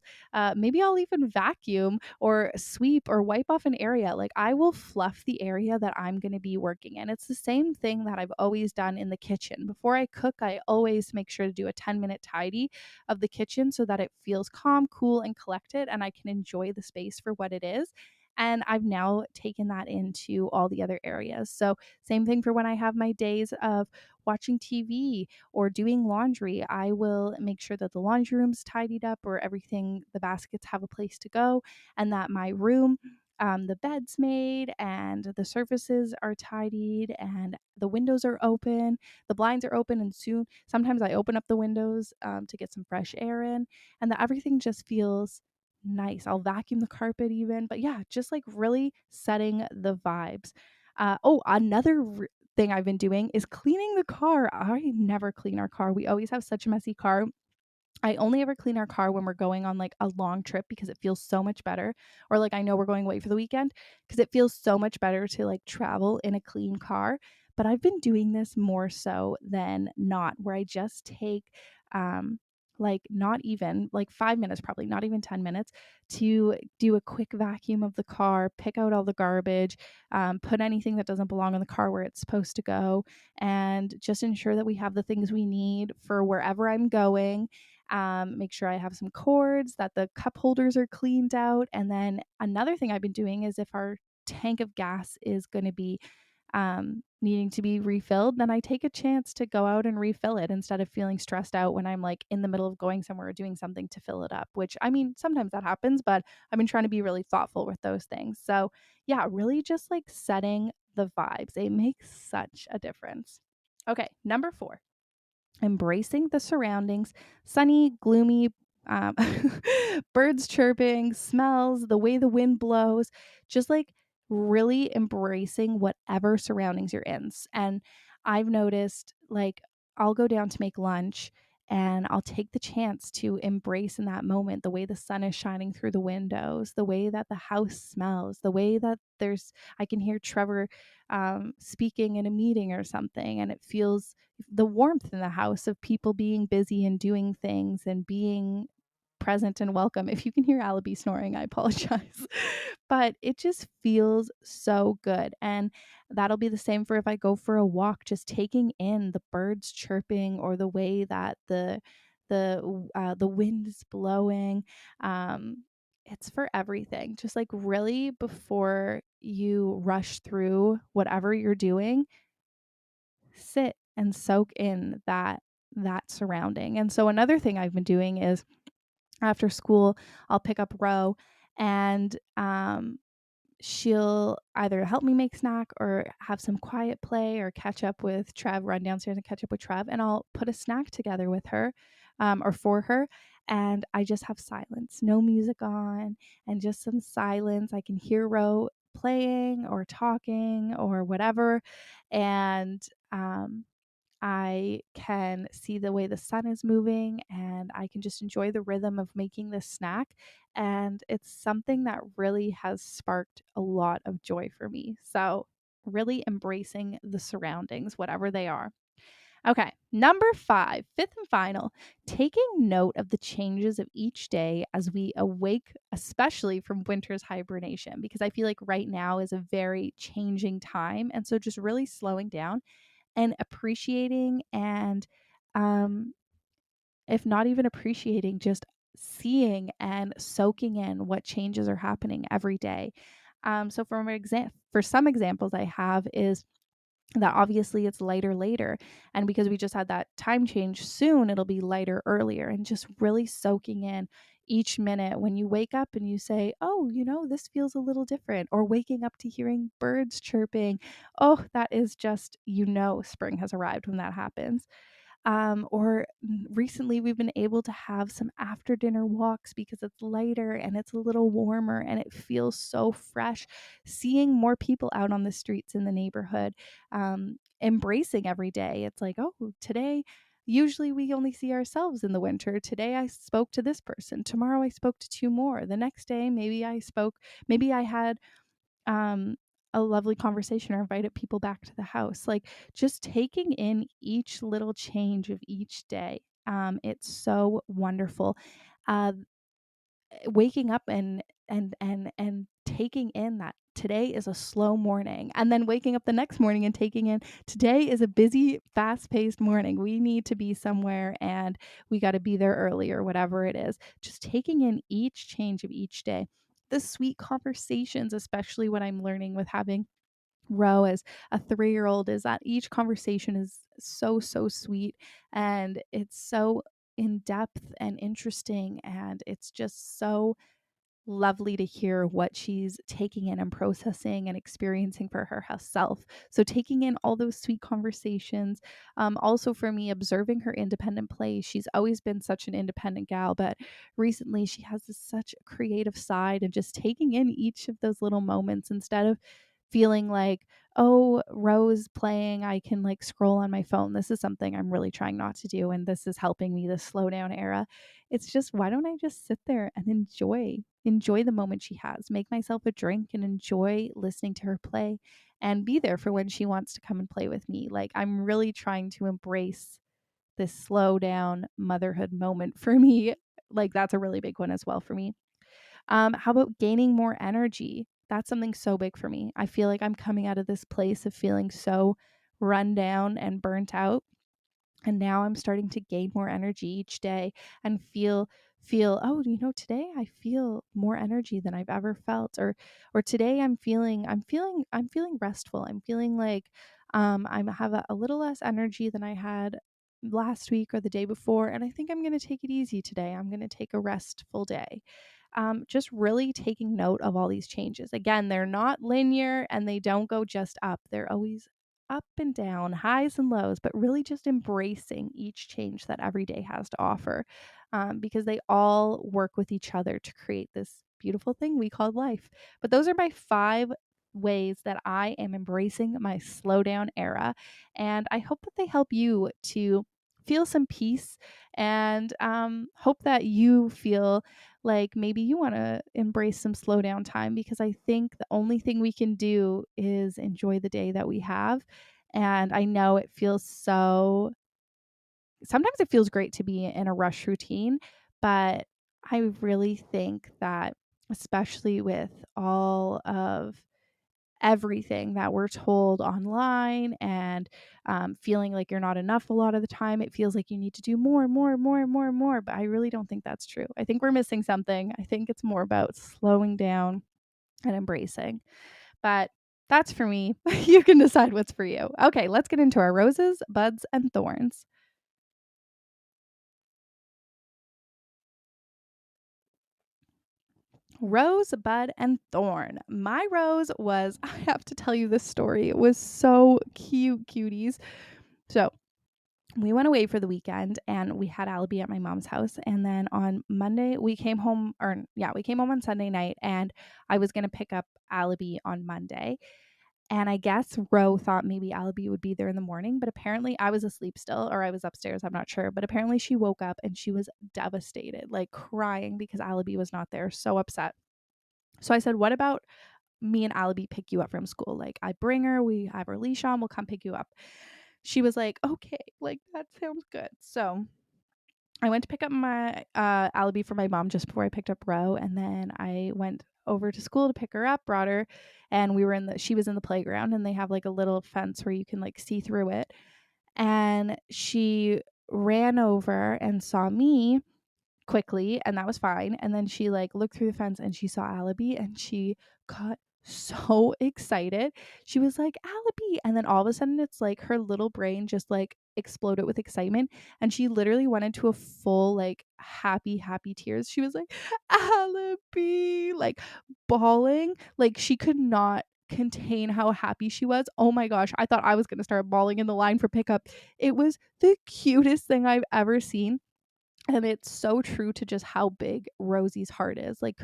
Maybe I'll even vacuum or sweep or wipe off an area. Like, I will fluff the area that I'm going to be working in. It's the same thing that I've always done in the kitchen. Before I cook, I always make sure to do a 10-minute tidy of the kitchen so that it feels calm, cool, and collected, and I can enjoy the space for what it is. And I've now taken that into all the other areas. So, same thing for when I have my days of watching TV or doing laundry. I will make sure that the laundry room's tidied up, or everything, the baskets have a place to go, and that my room, the bed's made and the surfaces are tidied and the windows are open, the blinds are open, and soon sometimes I open up the windows to get some fresh air in, and that everything just feels nice. I'll vacuum the carpet even, but yeah, just like really setting the vibes. Another thing I've been doing is cleaning the car. I never clean our car. We always have such a messy car. I only ever clean our car when we're going on like a long trip, because it feels so much better. Or like, I know we're going away for the weekend, because it feels so much better to like travel in a clean car. But I've been doing this more so than not, where I just take like not even like 5 minutes, probably not even 10 minutes, to do a quick vacuum of the car, pick out all the garbage, put anything that doesn't belong in the car where it's supposed to go, and just ensure that we have the things we need for wherever I'm going. Make sure I have some cords, that the cup holders are cleaned out. And then another thing I've been doing is, if our tank of gas is going to be needing to be refilled, then I take a chance to go out and refill it instead of feeling stressed out when I'm like in the middle of going somewhere or doing something to fill it up, which I mean, sometimes that happens, but I've been trying to be really thoughtful with those things. So, yeah, really just like setting the vibes. It makes such a difference. Okay, number 4, embracing the surroundings, sunny, gloomy, um, birds chirping, smells, the way the wind blows, just like really embracing whatever surroundings you're in. And I've noticed like I'll go down to make lunch and I'll take the chance to embrace in that moment the way the sun is shining through the windows, the way that the house smells, the way that I can hear Trevor speaking in a meeting or something, and it feels the warmth in the house of people being busy and doing things and being present and welcome. If you can hear Alibi snoring, I apologize. But it just feels so good. And that'll be the same for if I go for a walk, just taking in the birds chirping or the way that the wind is blowing. It's for everything. Just like really before you rush through whatever you're doing, sit and soak in that surrounding. And so another thing I've been doing is after school, I'll pick up Ro and she'll either help me make snack or have some quiet play or catch up with Trev, run downstairs and catch up with Trev, and I'll put a snack together with her or for her. And I just have silence, no music on, and just some silence. I can hear Ro playing or talking or whatever. And um, I can see the way the sun is moving and I can just enjoy the rhythm of making this snack. And it's something that really has sparked a lot of joy for me. So, really embracing the surroundings, whatever they are. Okay, number 5, fifth and final, taking note of the changes of each day as we awake, especially from winter's hibernation, because I feel like right now is a very changing time. And so, just really slowing down and appreciating and um if not even appreciating, just seeing and soaking in what changes are happening every day. So for some examples I have is that obviously it's lighter later, and because we just had that time change, soon it'll be lighter earlier, and just really soaking in each minute when you wake up and you say, oh, this feels a little different, or waking up to hearing birds chirping. Oh, that is just, spring has arrived when that happens. Or recently we've been able to have some after dinner walks because it's lighter and it's a little warmer and it feels so fresh. Seeing more people out on the streets in the neighborhood, embracing every day. It's like, oh, today, usually we only see ourselves in the winter. Today I spoke to this person. Tomorrow I spoke to 2 more. The next day, maybe I had um, a lovely conversation or invited people back to the house. Like just taking in each little change of each day. It's so wonderful. Uh, Waking up and taking in that today is a slow morning, and then waking up the next morning and taking in today is a busy, fast-paced morning. We need to be somewhere and we got to be there early or whatever it is. Just taking in each change of each day. The sweet conversations, especially what I'm learning with having Ro as a 3-year-old, is that each conversation is so, so sweet and it's so in depth and interesting. And it's just so lovely to hear what she's taking in and processing and experiencing for herself. So taking in all those sweet conversations. Also for me, observing her independent play. She's always been such an independent gal, but recently she has such a creative side, and just taking in each of those little moments instead of feeling like, oh, Rose playing, I can like scroll on my phone. This is something I'm really trying not to do. And this is helping me, this slow down era. It's just, why don't I just sit there and enjoy the moment she has, make myself a drink and enjoy listening to her play and be there for when she wants to come and play with me. Like I'm really trying to embrace this slow down motherhood moment for me. Like that's a really big one as well for me. How about gaining more energy? That's something so big for me. I feel like I'm coming out of this place of feeling so run down and burnt out. And now I'm starting to gain more energy each day and feel feel, oh, today I feel more energy than I've ever felt, or today I'm feeling restful. I'm feeling like I have a little less energy than I had last week or the day before, and I think I'm going to take it easy today. I'm going to take a restful day. Just really taking note of all these changes. Again, they're not linear and they don't go just up. They're always up and down, highs and lows, but really just embracing each change that every day has to offer, because they all work with each other to create this beautiful thing we call life. But those are my 5 ways that I am embracing my slowdown era. And I hope that they help you to feel some peace, and hope that you feel like maybe you want to embrace some slow down time, because I think the only thing we can do is enjoy the day that we have. And I know sometimes it feels great to be in a rush routine, but I really think that, especially with all of everything that we're told online, and feeling like you're not enough a lot of the time, it feels like you need to do more and more and more and more and more. But I really don't think that's true. I think we're missing something. I think it's more about slowing down and embracing. But that's for me. You can decide what's for you. Okay, let's get into our roses, buds, and thorns. Rose, bud, and thorn. My rose was, I have to tell you this story. It was so cute, cuties. So we went away for the weekend and we had Alibi at my mom's house. And then on Monday, we came home, or yeah, we came home on Sunday night, and I was going to pick up Alibi on Monday. And I guess Ro thought maybe Alibi would be there in the morning, but apparently I was asleep still, or I was upstairs, I'm not sure. But apparently she woke up and she was devastated, like crying because Alibi was not there, so upset. So I said, what about me and Alibi pick you up from school? Like, I bring her, we have her leash on, we'll come pick you up. She was like, okay, like that sounds good. So I went to pick up my Alibi for my mom just before I picked up Ro, and then I went over to school to pick her up, brought her, and she was in the playground, and they have like a little fence where you can like see through it. And she ran over and saw me quickly, and that was fine. And then she like looked through the fence and she saw Alibi, and she got so excited. She was like, Alibi. And then all of a sudden it's like her little brain just like exploded with excitement, and she literally went into a full like happy tears. She was like, Alibi, like bawling. Like she could not contain how happy she was. Oh my gosh, I thought I was going to start bawling in the line for pickup. It was the cutest thing I've ever seen. And it's so true to just how big Rosie's heart is. Like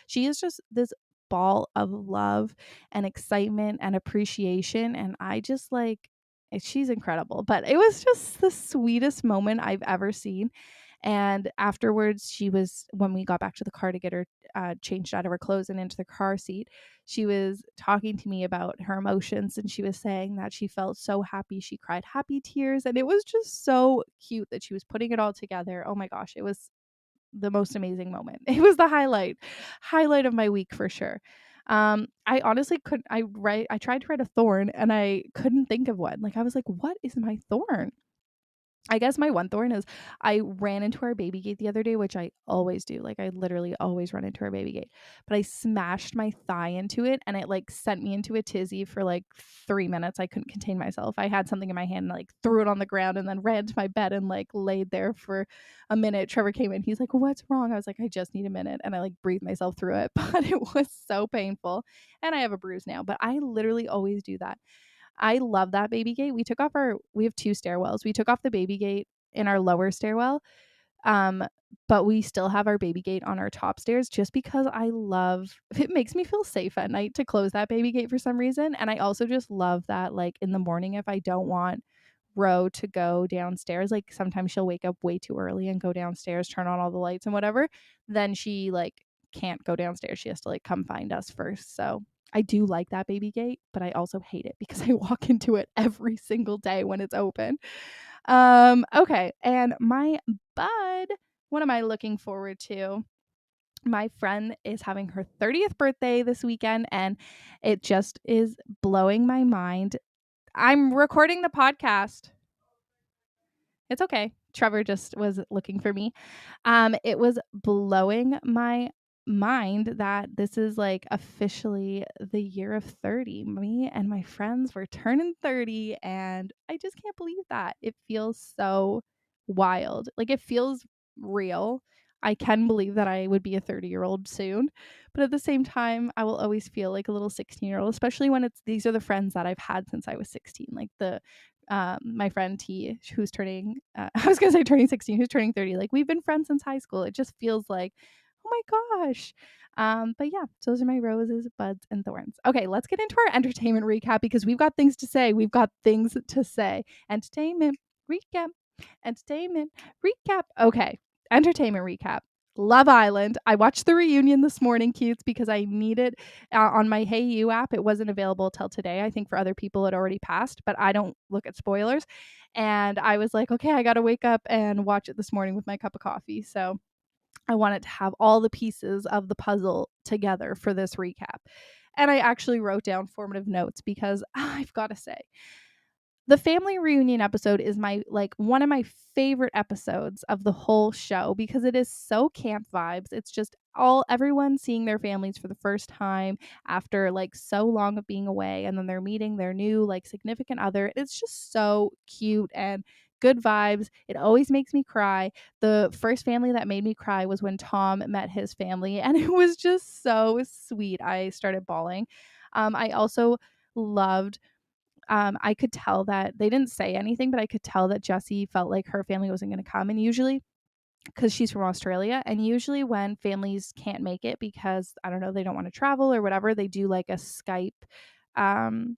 she is just this ball of love and excitement and appreciation. And I just like, she's incredible. But it was just the sweetest moment I've ever seen. And afterwards, when we got back to the car to get her changed out of her clothes and into the car seat, she was talking to me about her emotions, and she was saying that she felt so happy. She cried happy tears, and it was just so cute that she was putting it all together. Oh my gosh, it was the most amazing moment. It was the highlight of my week for sure. I honestly couldn't. I tried to write a thorn, and I couldn't think of one. Like I was like, what is my thorn? I guess my one thorn is I ran into our baby gate the other day, which I always do. Like I literally always run into our baby gate. But I smashed my thigh into it, and it like sent me into a tizzy for like 3 minutes. I couldn't contain myself. I had something in my hand and like threw it on the ground, and then ran to my bed and like laid there for a minute. Trevor came in. He's like, "What's wrong?" I was like, "I just need a minute." And I like breathed myself through it, but it was so painful. And I have a bruise now, but I literally always do that. I love that baby gate. We have 2 stairwells. We took off the baby gate in our lower stairwell. Um, but we still have our baby gate on our top stairs, just because it makes me feel safe at night to close that baby gate for some reason. And I also just love that, like in the morning, if I don't want Ro to go downstairs, like sometimes she'll wake up way too early and go downstairs, turn on all the lights and whatever, then she like can't go downstairs. She has to like come find us first. So I do like that baby gate, but I also hate it because I walk into it every single day when it's open. Okay. And my bud, what am I looking forward to? My friend is having her 30th birthday this weekend, and it just is blowing my mind. I'm recording the podcast. It's okay. Trevor just was looking for me. It was blowing my mind that this is like officially the year of 30. Me and my friends were turning 30, and I just can't believe that. It feels so wild. Like, it feels real. I can believe that I would be a 30-year-old soon, but at the same time, I will always feel like a little 16-year-old, especially when these are the friends that I've had since I was 16. Like my friend T, who's turning I was gonna say turning 16, who's turning 30. Like, we've been friends since high school. It just feels like, oh my gosh. But yeah, so those are my roses, buds, and thorns. Okay, let's get into our entertainment recap because we've got things to say. We've got things to say. Entertainment recap. Entertainment recap. Okay, entertainment recap. Love Island. I watched the reunion this morning, cutes, because I needed on my Hey You app. It wasn't available till today. I think for other people it already passed, but I don't look at spoilers. And I was like, okay, I got to wake up and watch it this morning with my cup of coffee. So I wanted to have all the pieces of the puzzle together for this recap. And I actually wrote down formative notes because I've got to say, the family reunion episode is one of my favorite episodes of the whole show because it is so camp vibes. It's just everyone seeing their families for the first time after like so long of being away, and then they're meeting their new like significant other. It's just so cute and good vibes. It always makes me cry. The first family that made me cry was when Tom met his family, and it was just so sweet. I started bawling. I also loved I could tell that they didn't say anything, but I could tell that Jessie felt like her family wasn't going to come. And usually, because she's from Australia, and usually when families can't make it because, I don't know, they don't want to travel or whatever, they do like a Skype um,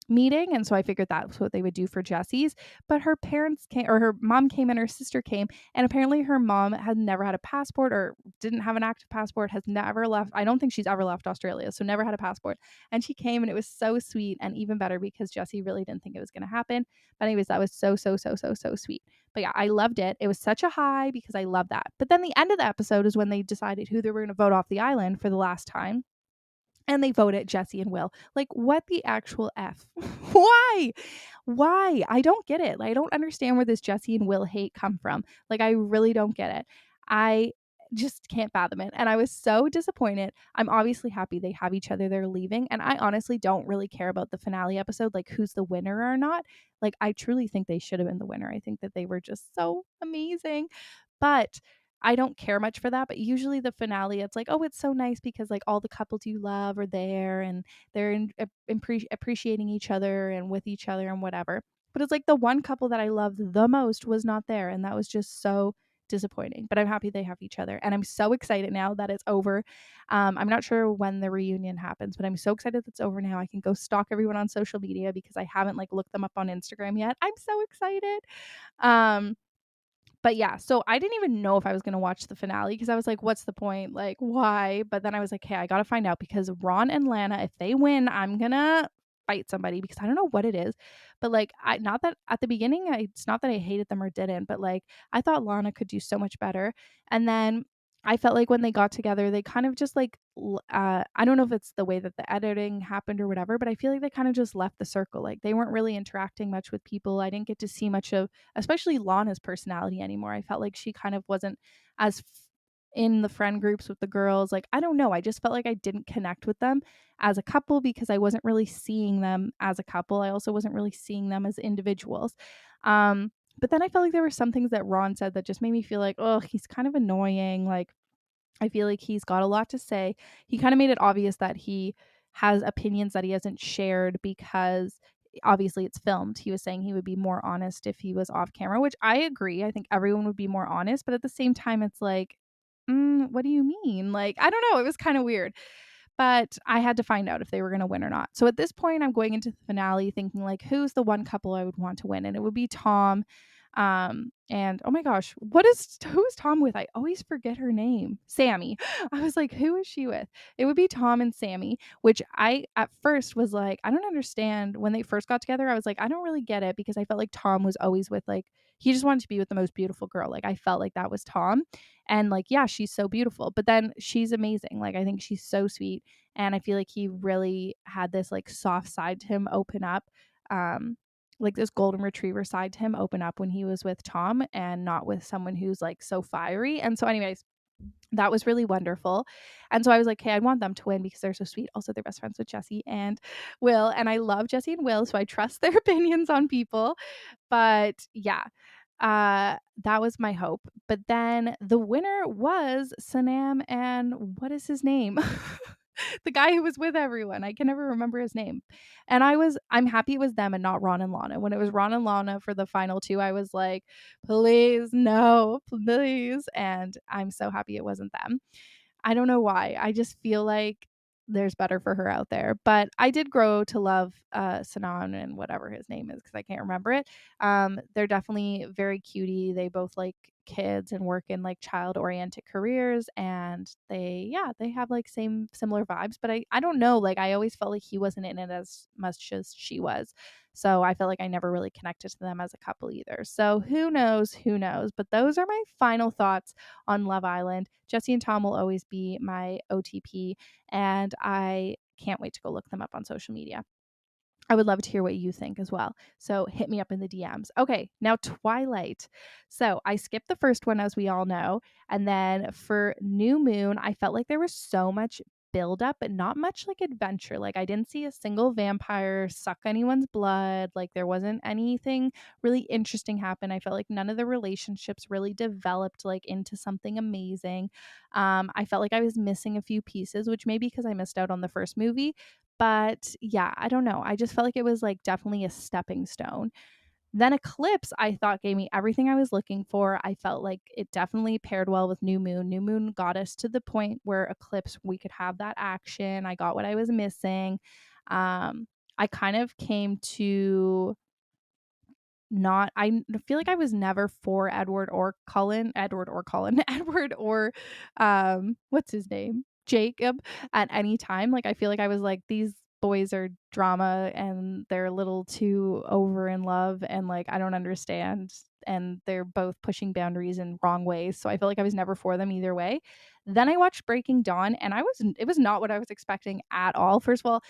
meeting. And so I figured that's what they would do for Jessie's. But her parents came, or her mom came and her sister came. And apparently her mom had never had a passport or didn't have an active passport, has never left. I don't think she's ever left Australia. So never had a passport. And she came, and it was so sweet, and even better because Jessie really didn't think it was going to happen. But anyways, that was so, so, so, so, so sweet. But yeah, I loved it. It was such a high because I love that. But then the end of the episode is when they decided who they were going to vote off the island for the last time. And they voted Jessie and Will. Like, what the actual F? Why? Why? I don't get it. Like, I don't understand where this Jessie and Will hate come from. Like, I really don't get it. I just can't fathom it. And I was so disappointed. I'm obviously happy they have each other. They're leaving. And I honestly don't really care about the finale episode, like who's the winner or not. Like, I truly think they should have been the winner. I think that they were just so amazing. But I don't care much for that, but usually the finale, it's like, oh, it's so nice because like all the couples you love are there and they're appreciating each other and with each other and whatever. But it's like the one couple that I loved the most was not there, and that was just so disappointing. But I'm happy they have each other, and I'm so excited now that it's over. I'm not sure when the reunion happens, but I'm so excited that it's over now. I can go stalk everyone on social media because I haven't like looked them up on Instagram yet. I'm so excited. Um, but yeah, so I didn't even know if I was going to watch the finale because I was like, what's the point? Like, why? But then I was like, hey, I got to find out because Ron and Lana, if they win, I'm going to fight somebody because I don't know what it is. But like, not that at the beginning, it's not that I hated them or didn't, but like, I thought Lana could do so much better. And then I felt like when they got together, they kind of just like, I don't know if it's the way that the editing happened or whatever, but I feel like they kind of just left the circle. Like, they weren't really interacting much with people. I didn't get to see much of especially Lana's personality anymore. I felt like she kind of wasn't as in the friend groups with the girls. Like, I don't know. I just felt like I didn't connect with them as a couple because I wasn't really seeing them as a couple. I also wasn't really seeing them as individuals. But then I felt like there were some things that Ron said that just made me feel like, oh, he's kind of annoying. Like, I feel like he's got a lot to say. He kind of made it obvious that he has opinions that he hasn't shared because obviously it's filmed. He was saying he would be more honest if he was off camera, which I agree. I think everyone would be more honest, but at the same time, it's like, what do you mean? Like, I don't know. It was kind of weird. But I had to find out if they were going to win or not. So at this point, I'm going into the finale thinking like, who's the one couple I would want to win? And it would be Tom. And oh my gosh, who is Tom with? I always forget her name. Sammy. I was like, who is she with? It would be Tom and Sammy, which I at first was like, I don't understand. When they first got together, I was like, I don't really get it because I felt like Tom was always with like, he just wanted to be with the most beautiful girl. Like, I felt like that was Tom. And like, yeah, she's so beautiful, but then she's amazing. Like, I think she's so sweet. And I feel like he really had this like soft side to him open up. Um, like this golden retriever side to him open up when he was with Tom and not with someone who's like so fiery. And so anyways, that was really wonderful. And so I was like, "Hey, I want them to win because they're so sweet." Also, they're best friends with Jesse and Will, and I love Jesse and Will, so I trust their opinions on people. But yeah, that was my hope. But then the winner was Sanam and what is his name? The guy who was with everyone. I can never remember his name. And I'm happy it was them and not Ron and Lana. When it was Ron and Lana for the final two, I was like, please, no, please. And I'm so happy it wasn't them. I don't know why. I just feel like there's better for her out there. But I did grow to love Sanan and whatever his name is because I can't remember it. They're definitely very cutie. They both like kids and work in like child oriented careers, and they have like similar vibes. But I don't know, like I always felt like he wasn't in it as much as she was. So I felt like I never really connected to them as a couple either. So who knows? But those are my final thoughts on Love Island. Jesse and Tom will always be my OTP, and I can't wait to go look them up on social media. I would love to hear what you think as well. So hit me up in the DMs. Okay, now Twilight. So I skipped the first one, as we all know. And then for New Moon, I felt like there was so much build up, but not much like adventure. Like I didn't see a single vampire suck anyone's blood. Like there wasn't anything really interesting happen. I felt like none of the relationships really developed like into something amazing. I felt like I was missing a few pieces, which maybe because I missed out on the first movie, but yeah, I don't know. I just felt like it was like definitely a stepping stone. Then Eclipse, I thought gave me everything I was looking for. I felt like it definitely paired well with New Moon. New Moon got us to the point where Eclipse, we could have that action. I got what I was missing. I kind of came to not I feel like I was never for Edward or what's his name? Jacob at any time. Like I feel like I was like these boys are drama and they're a little too over in love and like I don't understand and they're both pushing boundaries in wrong ways. So I feel like I was never for them either way. Then I watched Breaking Dawn and it was not what I was expecting at all. First of all,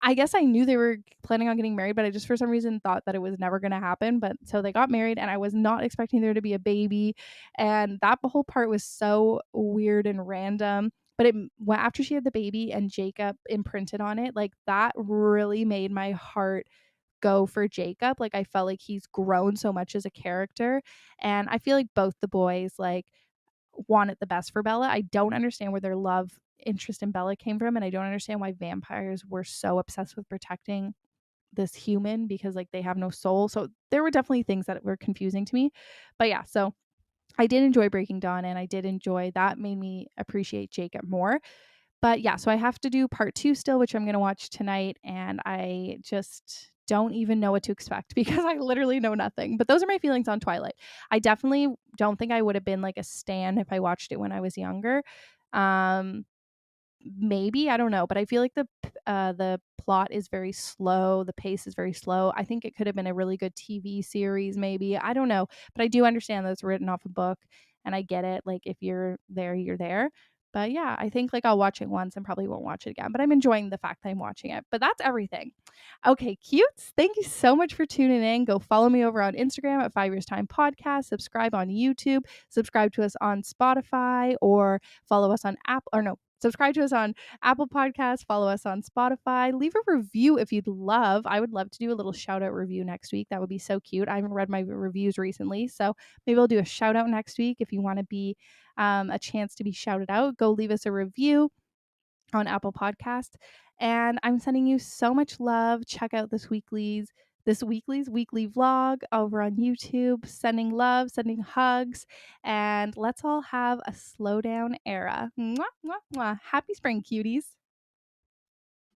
I guess I knew they were planning on getting married, but I just for some reason thought that it was never going to happen. But so they got married, and I was not expecting there to be a baby. And that whole part was so weird and random. But after she had the baby and Jacob imprinted on it, like that really made my heart go for Jacob. Like I felt like he's grown so much as a character. And I feel like both the boys like wanted the best for Bella. I don't understand where their love interest in Bella came from, and I don't understand why vampires were so obsessed with protecting this human because like they have no soul. So there were definitely things that were confusing to me. But yeah, so I did enjoy Breaking Dawn and I did enjoy that made me appreciate Jacob more. But yeah, so I have to do part 2 still, which I'm going to watch tonight, and I just don't even know what to expect because I literally know nothing. But those are my feelings on Twilight. I definitely don't think I would have been like a stan if I watched it when I was younger. Um Maybe, I don't know, but I feel like the plot is very slow, the pace is very slow. I think it could have been a really good TV series maybe. I don't know, but I do understand that it's written off a book and I get it. Like if you're there, you're there. But yeah, I think like I'll watch it once and probably won't watch it again, but I'm enjoying the fact that I'm watching it. But that's everything. Okay, cutes. Thank you so much for tuning in. Go follow me over on Instagram at 5 Years Time Podcast. Subscribe on YouTube. Subscribe to us on Spotify or follow us on Apple or no, subscribe to us on Apple Podcasts, follow us on Spotify, leave a review if you'd love. I would love to do a little shout out review next week. That would be so cute. I haven't read my reviews recently, so maybe I'll do a shout out next week. If you want to be a chance to be shouted out, go leave us a review on Apple Podcast. And I'm sending you so much love. Check out this weekly's weekly vlog over on YouTube. Sending love, sending hugs, and let's all have a slow down era. Mwah, mwah, mwah. Happy spring, cuties.